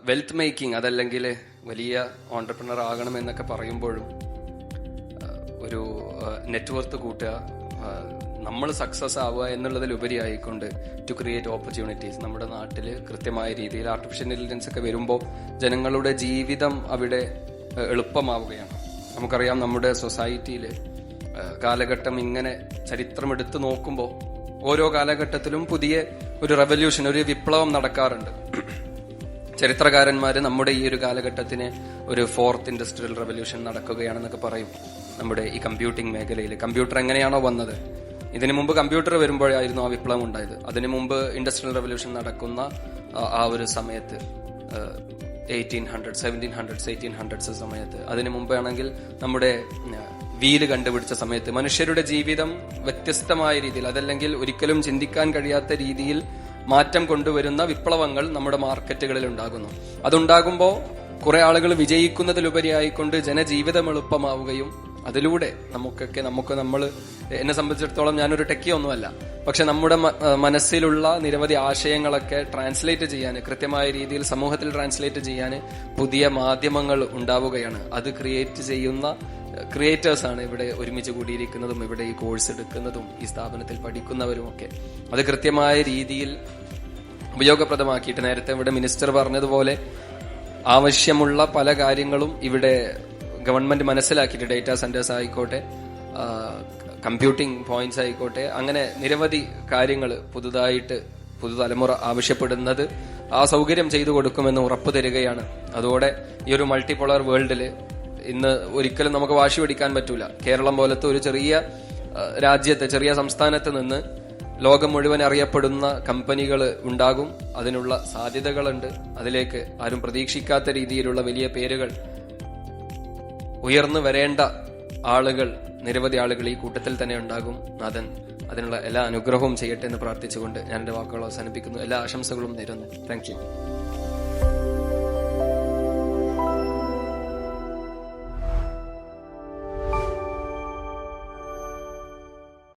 Wealth making അതല്ലെങ്കിൽ വലിയ entrepreneur ആകണം എന്നൊക്കെ പറയുമ്പോഴും ഒരു നെറ്റ്വർത്ത് കൂട്ടുക, നമ്മൾ സക്സസ് ആവുക എന്നുള്ളതിലുപരി ആയിക്കൊണ്ട് ടു ക്രിയേറ്റ് ഓപ്പർച്യൂണിറ്റീസ്. നമ്മുടെ നാട്ടിൽ കൃത്യമായ രീതിയിൽ ആർട്ടിഫിഷ്യൽ ഇന്റലിജൻസ് ഒക്കെ വരുമ്പോൾ ജനങ്ങളുടെ ജീവിതം അവിടെ എളുപ്പമാവുകയാണ്. നമുക്കറിയാം നമ്മുടെ സൊസൈറ്റിയിൽ കാലഘട്ടം ഇങ്ങനെ ചരിത്രം എടുത്തു നോക്കുമ്പോൾ ഓരോ കാലഘട്ടത്തിലും പുതിയ ഒരു റെവല്യൂഷൻ, ഒരു വിപ്ലവം നടക്കാറുണ്ട്. ചരിത്രകാരന്മാര് നമ്മുടെ ഈ ഒരു കാലഘട്ടത്തിന് ഒരു 4th ഇൻഡസ്ട്രിയൽ റെവല്യൂഷൻ നടക്കുകയാണെന്നൊക്കെ പറയും. നമ്മുടെ ഈ കമ്പ്യൂട്ടിംഗ് മേഖലയിൽ കമ്പ്യൂട്ടർ എങ്ങനെയാണോ വന്നത്, ഇതിനു മുമ്പ് കമ്പ്യൂട്ടർ വരുമ്പോഴായിരുന്നു ആ വിപ്ലവം ഉണ്ടായത്. അതിനു മുമ്പ് ഇൻഡസ്ട്രിയൽ റെവല്യൂഷൻ നടക്കുന്ന ആ ഒരു സമയത്ത് 1800s സമയത്ത്, അതിനു മുമ്പാണെങ്കിൽ നമ്മുടെ വീല് കണ്ടുപിടിച്ച സമയത്ത് മനുഷ്യരുടെ ജീവിതം വ്യത്യസ്തമായ രീതിയിൽ, അതല്ലെങ്കിൽ ഒരിക്കലും ചിന്തിക്കാൻ കഴിയാത്ത രീതിയിൽ മാറ്റം കൊണ്ടുവരുന്ന വിപ്ലവങ്ങൾ നമ്മുടെ മാർക്കറ്റുകളിൽ ഉണ്ടാകുന്നു. അതുണ്ടാകുമ്പോൾ കുറെ ആളുകൾ വിജയിക്കുന്നതിലുപരിയായിക്കൊണ്ട് ജനജീവിതം എളുപ്പമാവുകയും അതിലൂടെ നമ്മൾ എന്നെ സംബന്ധിച്ചിടത്തോളം ഞാനൊരു ടെക്കിയൊന്നുമല്ല, പക്ഷെ നമ്മുടെ മനസ്സിലുള്ള നിരവധി ആശയങ്ങളൊക്കെ ട്രാൻസ്ലേറ്റ് ചെയ്യാൻ, കൃത്യമായ രീതിയിൽ സമൂഹത്തിൽ ട്രാൻസ്ലേറ്റ് ചെയ്യാൻ പുതിയ മാധ്യമങ്ങൾ ഉണ്ടാവുകയാണ്. അത് ക്രിയേറ്റ് ചെയ്യുന്ന ക്രിയേറ്റേഴ്സാണ് ഇവിടെ ഒരുമിച്ച് കൂടിയിരിക്കുന്നതും ഇവിടെ ഈ കോഴ്സ് എടുക്കുന്നതും ഈ സ്ഥാപനത്തിൽ പഠിക്കുന്നവരുമൊക്കെ. അത് കൃത്യമായ രീതിയിൽ ഉപയോഗപ്രദമാക്കിയിട്ട്, നേരത്തെ ഇവിടെ മിനിസ്റ്റർ പറഞ്ഞതുപോലെ ആവശ്യമുള്ള പല കാര്യങ്ങളും ഇവിടെ ഗവൺമെന്റ് മനസ്സിലാക്കിയിട്ട്, ഡേറ്റാ സെന്റേഴ്സ് ആയിക്കോട്ടെ, കമ്പ്യൂട്ടിംഗ് പോയിന്റ്സ് ആയിക്കോട്ടെ, അങ്ങനെ നിരവധി കാര്യങ്ങൾ പുതുതലമുറ ആവശ്യപ്പെടുന്നത് ആ സൗകര്യം ചെയ്തു കൊടുക്കുമെന്ന് ഉറപ്പു തരികയാണ്. അതോടെ ഈ ഒരു മൾട്ടിപോളർ വേൾഡില് ഇന്ന് ഒരിക്കലും നമുക്ക് വാശി പിടിക്കാൻ പറ്റൂല. കേരളം പോലത്തെ ഒരു ചെറിയ രാജ്യത്ത്, ചെറിയ സംസ്ഥാനത്ത് നിന്ന് ലോകം മുഴുവൻ അറിയപ്പെടുന്ന കമ്പനികൾ ഉണ്ടാകും. അതിനുള്ള സാധ്യതകളുണ്ട്. അതിലേക്ക് ആരും പ്രതീക്ഷിക്കാത്ത രീതിയിലുള്ള വലിയ പേരുകൾ, ഉയർന്നു വരേണ്ട ആളുകൾ, നിരവധി ആളുകൾ ഈ കൂട്ടത്തിൽ തന്നെ ഉണ്ടാകും. നാഥൻ അതിനുള്ള എല്ലാ അനുഗ്രഹവും ചെയ്യട്ടെ എന്ന് പ്രാർത്ഥിച്ചുകൊണ്ട് ഞാൻ എന്റെ വാക്കുകൾ അവസാനിപ്പിക്കുന്നു. എല്ലാ ആശംസകളും നേരുന്നു. Thank you.